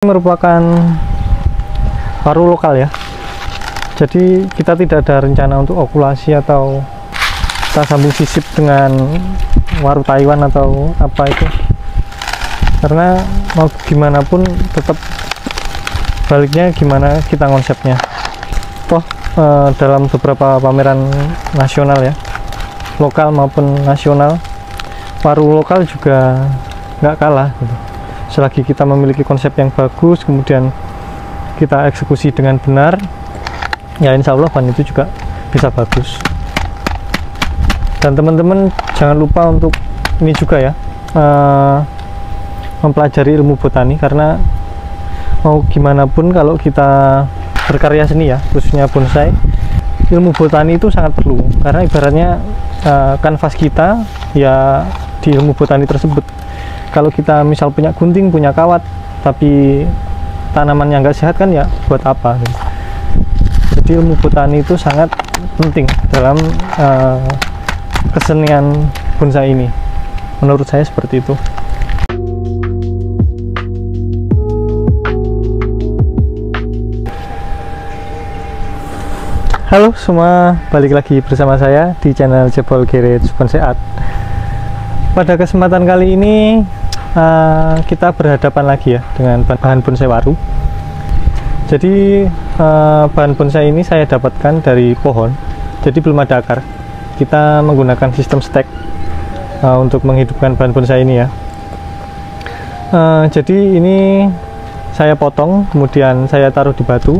Merupakan waru lokal ya, jadi kita tidak ada rencana untuk okulasi atau kita sambung sisip dengan waru Taiwan atau apa itu, karena mau gimana pun tetap baliknya gimana kita konsepnya. Toh dalam beberapa pameran nasional ya, lokal maupun nasional, waru lokal juga nggak kalah gitu. Selagi kita memiliki konsep yang bagus, kemudian kita eksekusi dengan benar, ya insya Allah ban itu juga bisa bagus. Dan teman-teman jangan lupa untuk ini juga ya, mempelajari ilmu botani, karena mau gimana pun kalau kita berkarya seni ya, khususnya bonsai, ilmu botani itu sangat perlu, karena ibaratnya kanvas kita ya di ilmu botani tersebut. Kalau kita misal punya gunting, punya kawat, tapi tanamannya nggak sehat kan ya buat apa gitu. Jadi ilmu botani itu sangat penting dalam kesenian bonsai ini, menurut saya seperti itu. Halo semua, balik lagi bersama saya di channel Jebol Garage Bonsai Art. Pada kesempatan kali ini kita berhadapan lagi ya dengan bahan bonsai waru. Jadi bahan bonsai ini saya dapatkan dari pohon, jadi belum ada akar. Kita menggunakan sistem stack untuk menghidupkan bahan bonsai ini ya. Jadi ini saya potong, kemudian saya taruh di batu.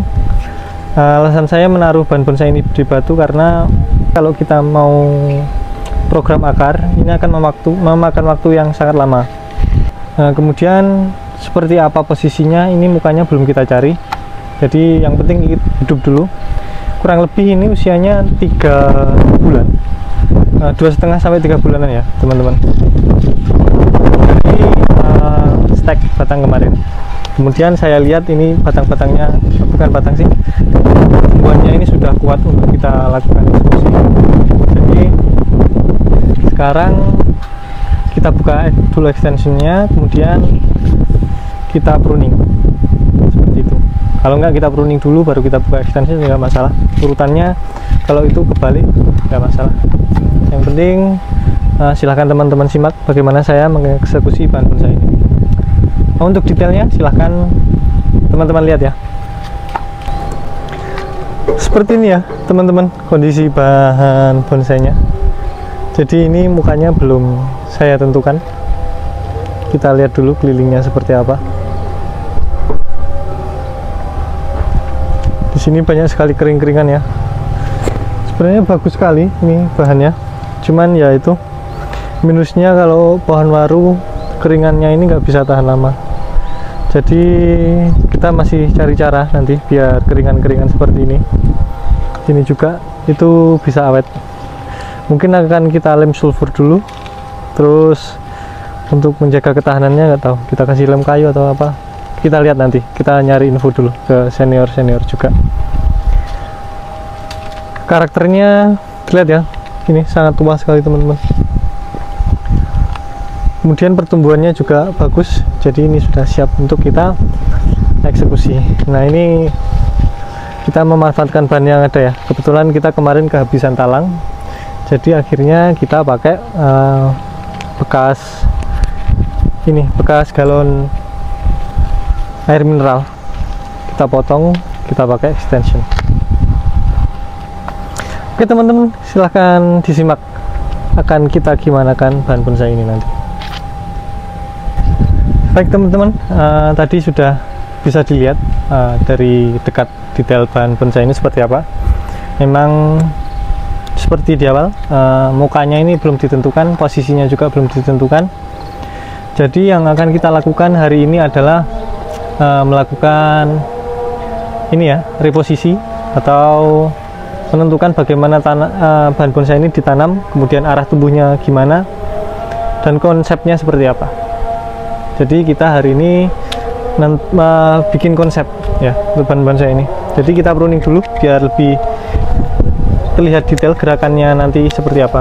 Alasan saya menaruh bahan bonsai ini di batu karena kalau kita mau program akar ini akan memakan waktu yang sangat lama. Kemudian seperti apa posisinya ini, mukanya belum kita cari, jadi yang penting hidup dulu. Kurang lebih ini usianya 3 bulan, 2,5 sampai 3 bulanan ya teman-teman. Jadi stack batang kemarin, kemudian saya lihat ini batang-batangnya, bukan batang sih, tumbuhannya ini sudah kuat untuk kita lakukan eksekusi. Jadi sekarang kita buka dulu extensionnya, kemudian kita pruning seperti itu. Kalau enggak kita pruning dulu baru kita buka extension, nggak masalah. Urutannya kalau itu kebalik nggak masalah. Yang penting silahkan teman-teman simak bagaimana saya mengeksekusi bahan bonsai ini. Untuk detailnya silahkan teman-teman lihat ya. Seperti ini ya teman-teman kondisi bahan bonsainya. Jadi ini mukanya belum saya tentukan. Kita lihat dulu kelilingnya seperti apa. Di sini banyak sekali kering-keringan ya. Sebenarnya bagus sekali ini bahannya. Cuman ya itu minusnya, kalau pohon waru keringannya ini nggak bisa tahan lama. Jadi kita masih cari cara nanti biar keringan-keringan seperti ini. Ini juga itu bisa awet. Mungkin akan kita lem sulfur dulu, terus untuk menjaga ketahanannya nggak tahu kita kasih lem kayu atau apa, kita lihat nanti. Kita nyari info dulu ke senior-senior juga. Karakternya lihat ya, ini sangat tua sekali teman-teman. Kemudian pertumbuhannya juga bagus, jadi ini sudah siap untuk kita eksekusi. Nah ini kita memanfaatkan bahan yang ada ya, kebetulan kita kemarin kehabisan talang, jadi akhirnya kita pakai bekas galon air mineral, kita potong, kita pakai extension. Oke teman-teman, silahkan disimak akan kita gimana kan bahan bonsai ini nanti. Baik teman-teman, tadi sudah bisa dilihat dari dekat detail bahan bonsai ini seperti apa. Memang seperti di awal, mukanya ini belum ditentukan, posisinya juga belum ditentukan. Jadi yang akan kita lakukan hari ini adalah melakukan ini ya, reposisi atau menentukan bagaimana bahan bonsai ini ditanam, kemudian arah tumbuhnya gimana, dan konsepnya seperti apa. Jadi kita hari ini bikin konsep ya untuk bahan bonsai ini. Jadi kita pruning dulu biar lebih terlihat detail gerakannya nanti seperti apa.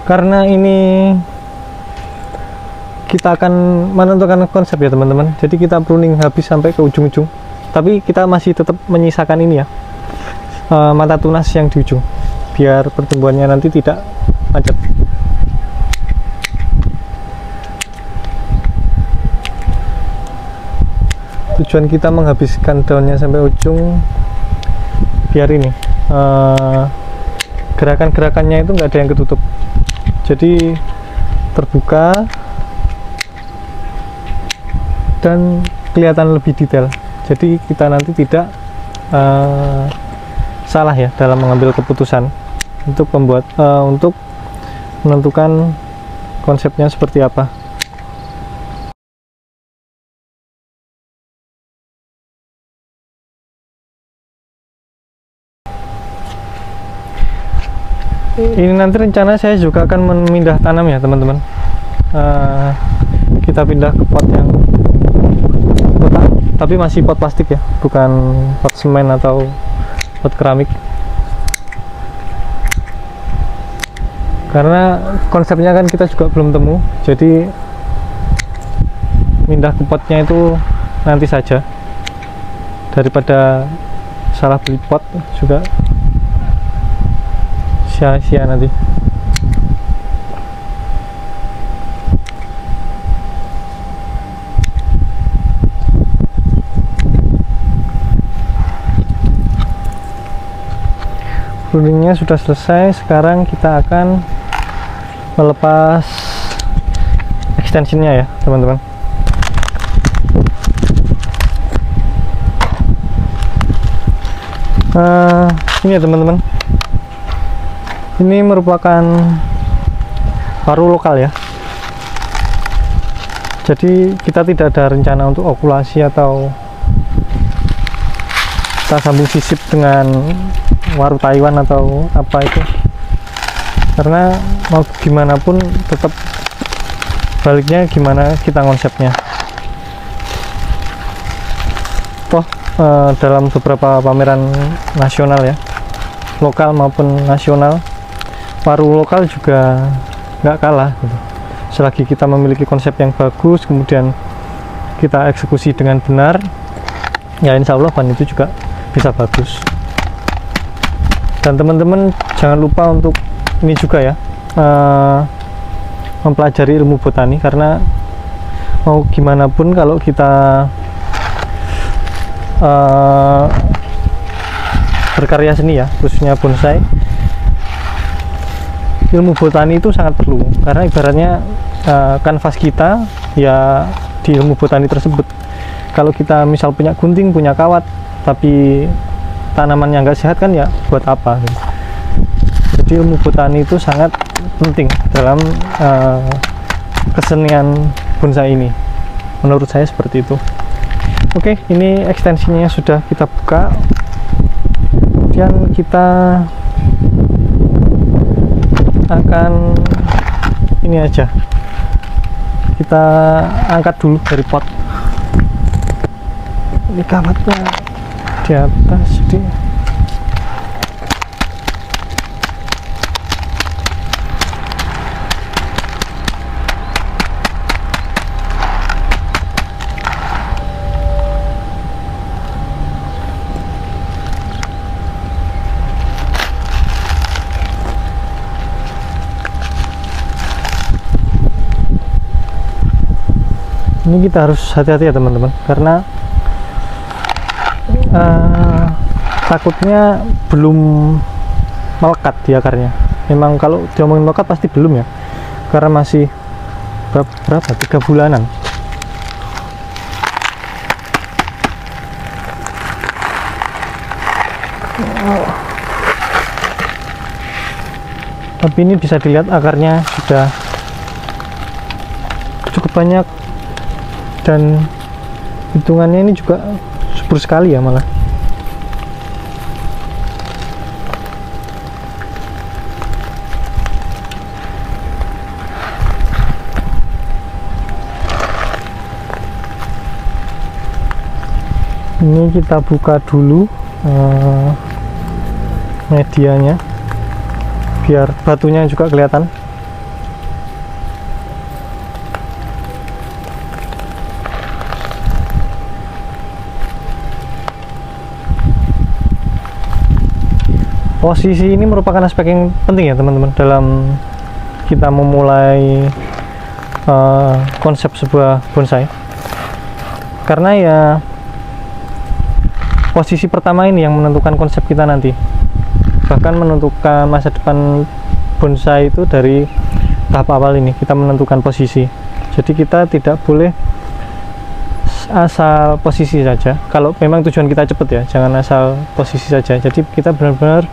karena ini kita akan menentukan konsep ya teman-teman, jadi kita pruning habis sampai ke ujung-ujung, tapi kita masih tetap menyisakan ini ya, mata tunas yang di ujung biar pertumbuhannya nanti tidak macet. Tujuan kita menghabiskan daunnya sampai ujung biar ini gerakan-gerakannya itu nggak ada yang ketutup, jadi terbuka dan kelihatan lebih detail, jadi kita nanti tidak salah ya dalam mengambil keputusan untuk untuk menentukan konsepnya seperti apa. Ini nanti rencana saya juga akan memindah tanam ya teman-teman. Kita pindah ke pot yang kotak, tapi masih pot plastik ya, bukan pot semen atau pot keramik, karena konsepnya kan kita juga belum temu, jadi pindah ke potnya itu nanti saja, daripada salah beli pot juga sia-sia nanti. Pruningnya sudah selesai, sekarang kita akan melepas extensionnya ya teman-teman. Ini ya teman-teman, ini merupakan paru lokal ya, jadi kita tidak ada rencana untuk okulasi atau kita sambung sisip dengan waru Taiwan atau apa itu, karena mau gimana pun tetap baliknya gimana kita konsepnya. Toh dalam beberapa pameran nasional ya, lokal maupun nasional, waru lokal juga nggak kalah gitu. Selagi kita memiliki konsep yang bagus, kemudian kita eksekusi dengan benar, ya insya Allah ban itu juga bisa bagus. Dan teman-teman jangan lupa untuk ini juga ya, mempelajari ilmu botani, karena mau gimana pun kalau kita berkarya seni ya, khususnya bonsai, ilmu botani itu sangat perlu, karena ibaratnya kanvas kita ya di ilmu botani tersebut. Kalau kita misal punya gunting, punya kawat, tapi tanamannya nggak sehat kan ya buat apa gitu. Jadi ilmu botani itu sangat penting dalam kesenian bonsai ini, menurut saya seperti itu. Oke, ini ekstensinya sudah kita buka, kemudian kita akan ini aja, kita angkat dulu dari pot. Ini kawatnya di atas, jadi ini kita harus hati-hati ya teman-teman, karena takutnya belum melekat di akarnya. Memang kalau diomongin melekat pasti belum ya, karena masih berapa 3 bulanan. Tapi ini bisa dilihat akarnya sudah cukup banyak, dan hitungannya ini juga subur sekali ya malah. Ini kita buka dulu medianya biar batunya juga kelihatan. Posisi ini merupakan aspek yang penting ya teman-teman dalam kita memulai konsep sebuah bonsai, karena ya posisi pertama ini yang menentukan konsep kita nanti, bahkan menentukan masa depan bonsai itu. Dari tahap awal ini kita menentukan posisi, jadi kita tidak boleh asal posisi saja. Kalau memang tujuan kita cepet ya, jangan asal posisi saja. Jadi kita benar-benar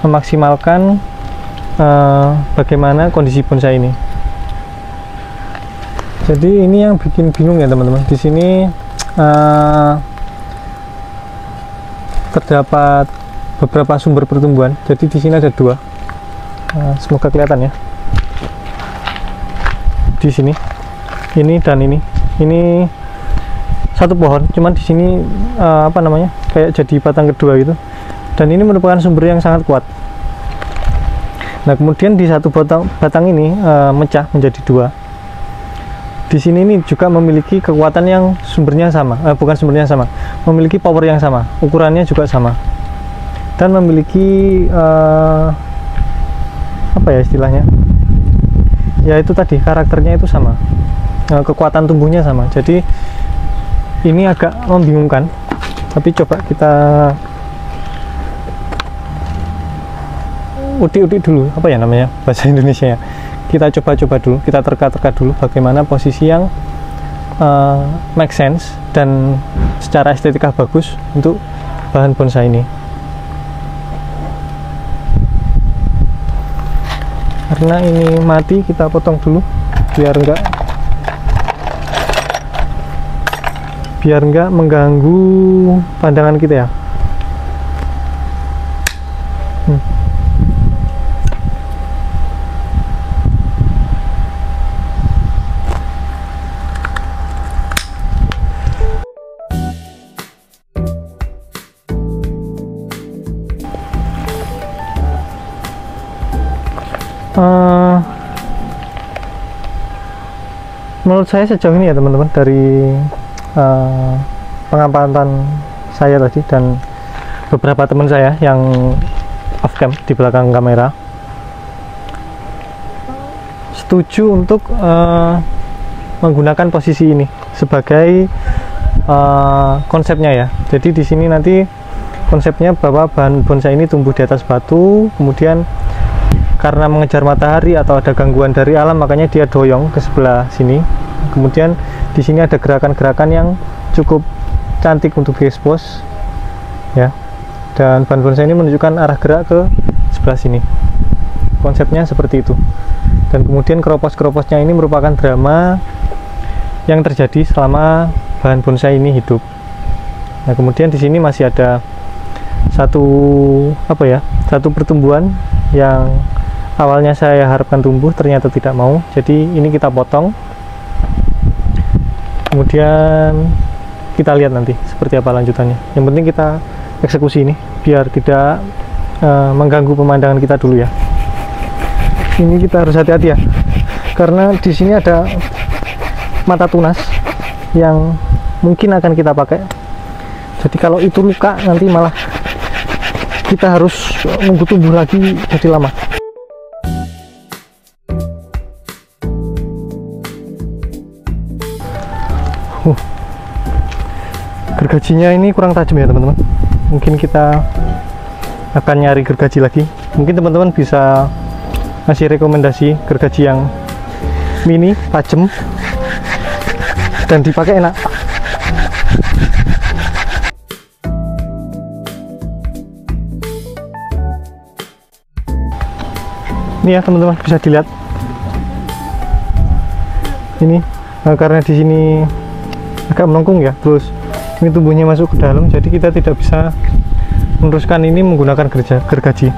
memaksimalkan bagaimana kondisi bonsai ini. Jadi ini yang bikin bingung ya teman-teman. Di sini terdapat beberapa sumber pertumbuhan. Jadi di sini ada dua. Semoga kelihatan ya. Di sini, ini dan ini. Ini satu pohon, cuman di sini apa namanya, kayak jadi batang kedua gitu, dan ini merupakan sumber yang sangat kuat. Nah kemudian di satu batang ini mecah menjadi dua. Di sini ini juga memiliki kekuatan yang sumbernya sama, bukan sumbernya sama, memiliki power yang sama, ukurannya juga sama, dan memiliki apa ya istilahnya, ya itu tadi karakternya itu sama, kekuatan tumbuhnya sama. Jadi ini agak membingungkan, tapi coba kita udik-udik dulu, apa ya namanya bahasa Indonesia ya, kita coba-coba dulu, kita terka-terka dulu bagaimana posisi yang make sense dan secara estetika bagus untuk bahan bonsai ini. Karena ini mati, kita potong dulu biar enggak mengganggu pandangan kita ya. Menurut saya sejauh ini ya teman-teman, dari pengamatan saya tadi dan beberapa teman saya yang off cam di belakang kamera, setuju untuk menggunakan posisi ini sebagai konsepnya ya. Jadi di sini nanti konsepnya bahwa bahan bonsai ini tumbuh di atas batu, kemudian karena mengejar matahari atau ada gangguan dari alam, makanya dia doyong ke sebelah sini. Kemudian di sini ada gerakan-gerakan yang cukup cantik untuk diekspos ya, dan bahan bonsai ini menunjukkan arah gerak ke sebelah sini. Konsepnya seperti itu. Dan kemudian keropos-keroposnya ini merupakan drama yang terjadi selama bahan bonsai ini hidup. Nah kemudian di sini masih ada satu pertumbuhan yang awalnya saya harapkan tumbuh, ternyata tidak mau. Jadi ini kita potong, kemudian kita lihat nanti seperti apa lanjutannya. Yang penting kita eksekusi ini biar tidak mengganggu pemandangan kita dulu ya. Ini kita harus hati-hati ya, karena di sini ada mata tunas yang mungkin akan kita pakai. Jadi kalau itu luka, nanti malah kita harus nunggu tumbuh lagi jadi lama. Gergajinya ini kurang tajam ya teman-teman. Mungkin kita akan nyari gergaji lagi. Mungkin teman-teman bisa ngasih rekomendasi gergaji yang mini, tajam, dan dipakai enak. Ini ya teman-teman, bisa dilihat. Ini karena di sini agak melengkung ya, terus ini tumbuhnya masuk ke dalam, jadi kita tidak bisa meneruskan ini menggunakan gergaji.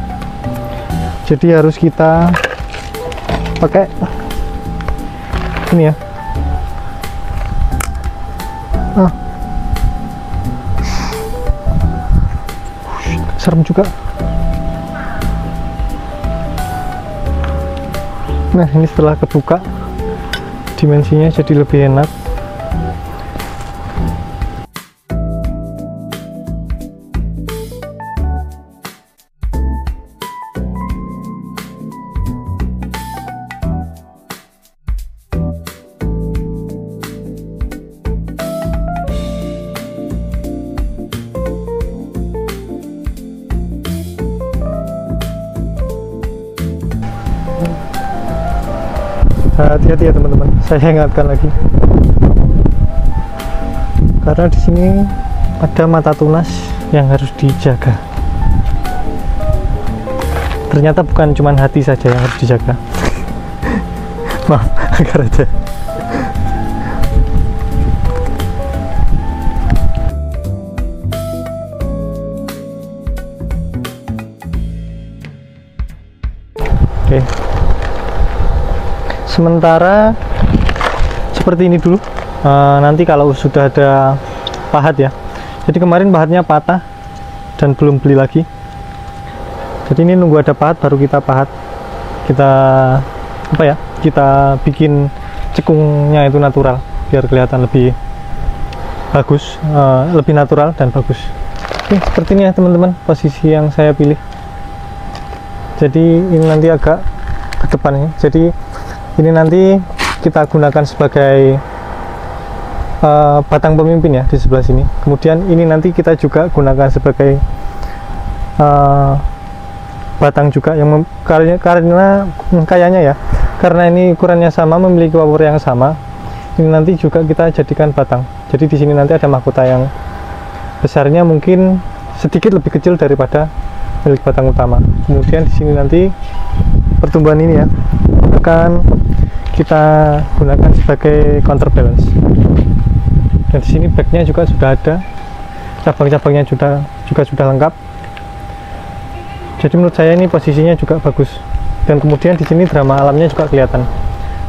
Jadi harus kita pakai ini ya. Serem juga. Nah ini setelah kebuka, dimensinya jadi lebih enak. hati-hati ya teman-teman, saya ingatkan lagi, karena di sini ada mata tunas yang harus dijaga. Ternyata bukan cuma hati saja yang harus dijaga. Maaf, agar aja. Oke. Sementara seperti ini dulu. Nanti kalau sudah ada pahat ya. Jadi kemarin pahatnya patah dan belum beli lagi. Jadi ini nunggu ada pahat baru kita pahat. Kita apa ya? Kita bikin cekungnya itu natural biar kelihatan lebih bagus, lebih natural dan bagus. Oke, seperti ini ya teman-teman posisi yang saya pilih. Jadi ini nanti agak ke depan ya. Jadi ini nanti kita gunakan sebagai batang pemimpin ya di sebelah sini. Kemudian ini nanti kita juga gunakan sebagai batang juga yang karena kayaknya ya, karena ini ukurannya sama, memiliki power yang sama. Ini nanti juga kita jadikan batang. Jadi di sini nanti ada mahkota yang besarnya mungkin sedikit lebih kecil daripada milik batang utama. Kemudian di sini nanti pertumbuhan ini ya akan kita gunakan sebagai counterbalance. Dan di sini backnya juga sudah ada, cabang-cabangnya juga sudah lengkap. Jadi menurut saya ini posisinya juga bagus. Dan kemudian di sini drama alamnya juga kelihatan.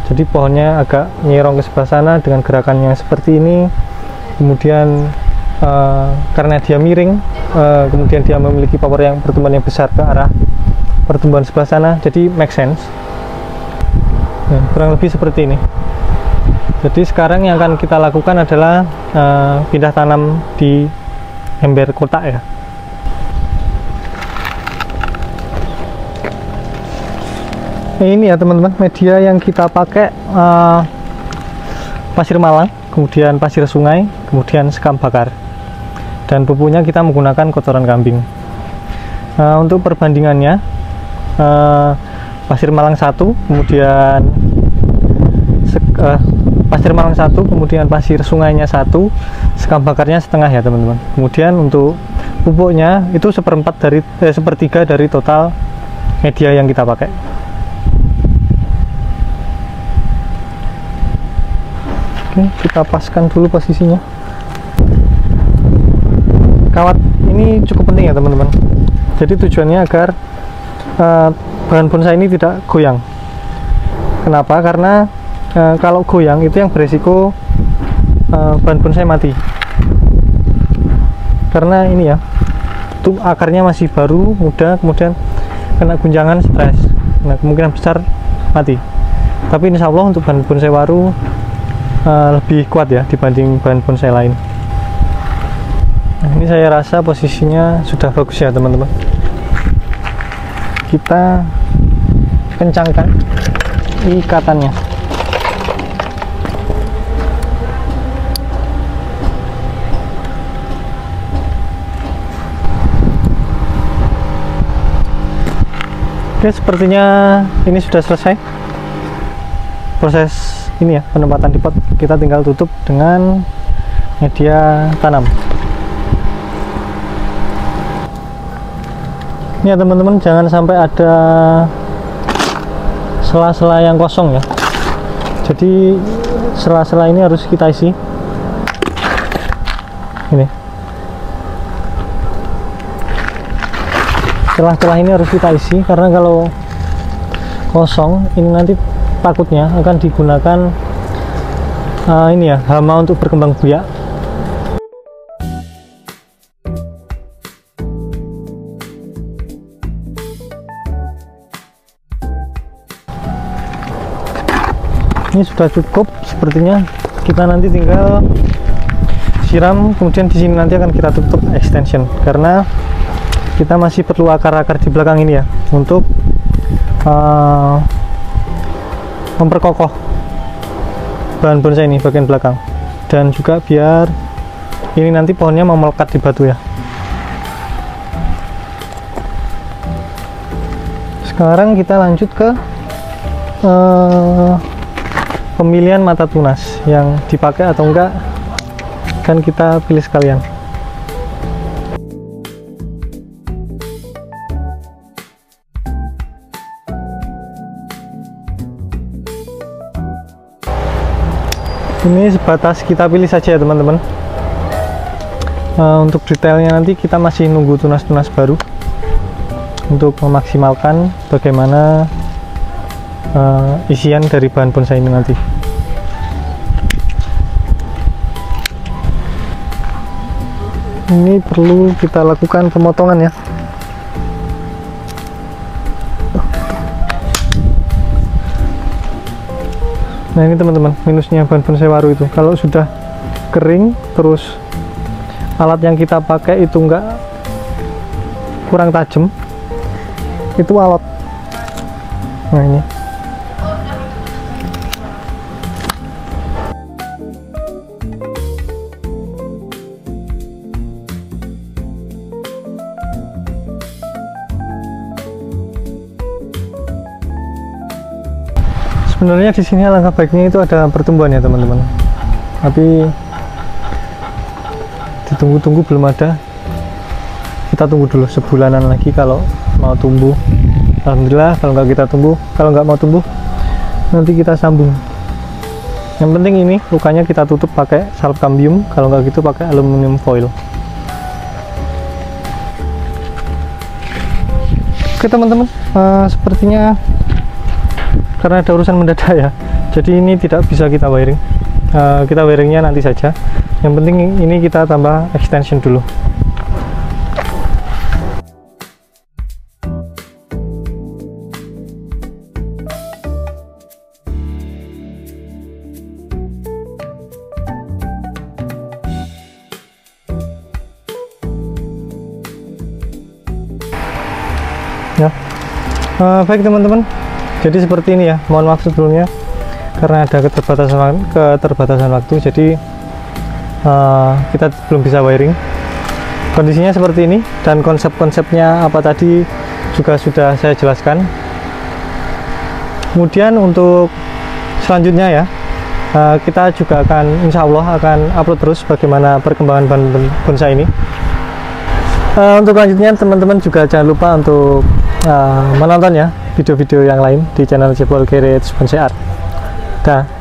Jadi pohonnya agak nyerong ke sebelah sana dengan gerakan yang seperti ini. Kemudian karena dia miring, kemudian dia memiliki power yang pertumbuhan yang besar ke arah pertumbuhan sebelah sana, jadi make sense. Nah, kurang lebih seperti ini. Jadi sekarang yang akan kita lakukan adalah pindah tanam di ember kotak ya. Nah, ini ya teman-teman, media yang kita pakai pasir malang, kemudian pasir sungai, kemudian sekam bakar. Dan pupuknya kita menggunakan kotoran kambing. Untuk perbandingannya, pasir malang 1, kemudian pasir malang 1, kemudian pasir sungainya 1, sekam bakarnya setengah ya teman-teman. Kemudian untuk pupuknya itu sepertiga dari total media yang kita pakai. Oke, kita paskan dulu posisinya. Kawat ini cukup penting ya teman-teman. Jadi tujuannya agar bahan bonsai ini tidak goyang. Kenapa? Karena kalau goyang itu yang beresiko bahan bonsai mati. Karena ini ya, tuh akarnya masih baru, muda, kemudian kena guncangan, stres. Nah, kemungkinan besar mati. Tapi insya Allah untuk bahan bonsai waru lebih kuat ya dibanding bahan bonsai lain. Nah, ini saya rasa posisinya sudah bagus ya teman-teman. Kita kencangkan ikatannya. Oke, sepertinya ini sudah selesai proses ini ya, penempatan di pot. Kita tinggal tutup dengan media tanam. Ini ya teman-teman, jangan sampai ada sela-sela yang kosong ya. Jadi sela-sela ini harus kita isi. Ini celah-celah ini harus kita isi, karena kalau kosong ini nanti takutnya akan digunakan ini ya, hama untuk berkembang biak. Ini sudah cukup sepertinya. Kita nanti tinggal siram, kemudian di sini nanti akan kita tutup extension, karena kita masih perlu akar-akar di belakang ini ya untuk memperkokoh bahan bonsai ini bagian belakang, dan juga biar ini nanti pohonnya mau melekat di batu ya. Sekarang kita lanjut ke pemilihan mata tunas yang dipakai atau enggak kan kita pilih sekalian. Ini sebatas kita pilih saja ya teman-teman. Untuk detailnya nanti kita masih nunggu tunas-tunas baru untuk memaksimalkan bagaimana isian dari bahan bonsai ini nanti. Ini perlu kita lakukan pemotongan ya. Nah ini teman-teman minusnya bahan bonsai waru itu, kalau sudah kering terus alat yang kita pakai itu enggak kurang tajam, itu alot. Nah ini sebenarnya di sini alangkah baiknya itu ada pertumbuhan ya teman-teman, tapi ditunggu-tunggu belum ada. Kita tunggu dulu sebulanan lagi kalau mau tumbuh. Alhamdulillah, kalau nggak kita tumbuh, kalau nggak mau tumbuh nanti kita sambung. Yang penting ini lukanya kita tutup pakai salep kambium, kalau nggak gitu pakai aluminium foil. Oke teman-teman, sepertinya karena ada urusan mendadak ya, jadi ini tidak bisa kita wiring. Kita wiringnya nanti saja. Yang penting ini kita tambah extension dulu. Ya, baik teman-teman. Jadi seperti ini ya. Mohon maaf sebelumnya karena ada keterbatasan waktu. Jadi kita belum bisa wiring. Kondisinya seperti ini, dan konsep-konsepnya apa tadi juga sudah saya jelaskan. Kemudian untuk selanjutnya ya, kita juga akan insya Allah akan upload terus bagaimana perkembangan bahan bonsai ini. Untuk selanjutnya teman-teman juga jangan lupa untuk menonton ya video-video yang lain di channel Jebol Garage Bonsai Art. Dah.